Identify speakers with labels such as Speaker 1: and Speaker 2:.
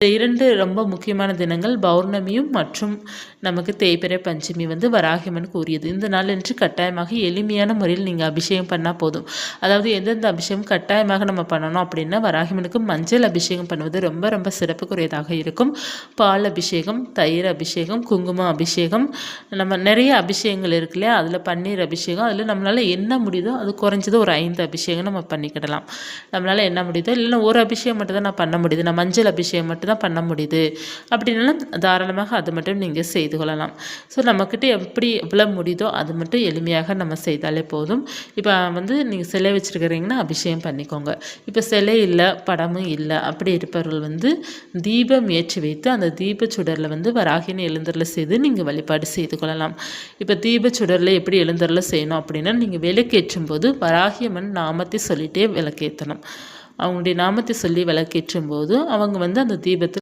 Speaker 1: இந்த 2 ரொம்ப முக்கியமான தினங்கள் பௌர்ணமியும் மற்றும் நமக்கு தேய்பிறை பஞ்சமி வராகியம்மனுக்கு உரியது. இந்த நாளன்று கட்டாயமாக எளிமையான முறையில் நீங்கள் அபிஷேகம் பண்ணால் போதும். அதாவது எந்தெந்த அபிஷேகம் கட்டாயமாக நம்ம பண்ணணும் அப்படின்னா, வராகியம்மனுக்கு மஞ்சள் அபிஷேகம் பண்ணுவது ரொம்ப ரொம்ப சிறப்புக்குரியதாக இருக்கும். பால் அபிஷேகம், தயிர் அபிஷேகம், குங்குமம் அபிஷேகம், நம்ம நிறைய அபிஷேகங்கள் இருக்கு இல்லையா, அதில் பன்னீர் அபிஷேகம், அதில் நம்மளால் என்ன முடியுதோ அது குறைஞ்சது ஒரு 5 அபிஷேகம் நம்ம பண்ணிக்கிடலாம். நம்மளால் என்ன முடியுதோ, இல்லைன்னா ஒரு அபிஷேகம் மட்டும் தான் நான் பண்ண முடியுது, நான் மஞ்சள் அபிஷேகம் மட்டும் தான் பண்ண முடியுது அப்படின்னாலும் தாராளமாக அது மட்டும் நீங்கள் செய்து கொள்ளலாம். ஸோ நம்மக்கிட்ட எப்படி எவ்வளோ முடியுதோ அது மட்டும் எளிமையாக நம்ம செய்தாலே போதும். இப்போ நீங்கள் சிலை வச்சுருக்கிறீங்கன்னா அபிஷேகம் பண்ணிக்கோங்க. இப்போ சிலை இல்லை, படமும் இல்லை, அப்படி இருப்பவர்கள் தீபம் ஏற்றி வைத்து அந்த தீப சுடரில் வராகினி எழுந்தருளை செய்து நீங்கள் வழிபாடு செய்து கொள்ளலாம். இப்போ தீப சுடரில் எப்படி எழுந்தருளை செய்யணும் அப்படின்னா, நீங்கள் விளக்கேற்றும் போது வராகியம்மன் நாமத்தை சொல்லிகிட்டே விளக்கேற்றணும். அவங்களுடைய நாமத்தை சொல்லி விளக்கேற்றும் போது அவங்க அந்த தீபத்தை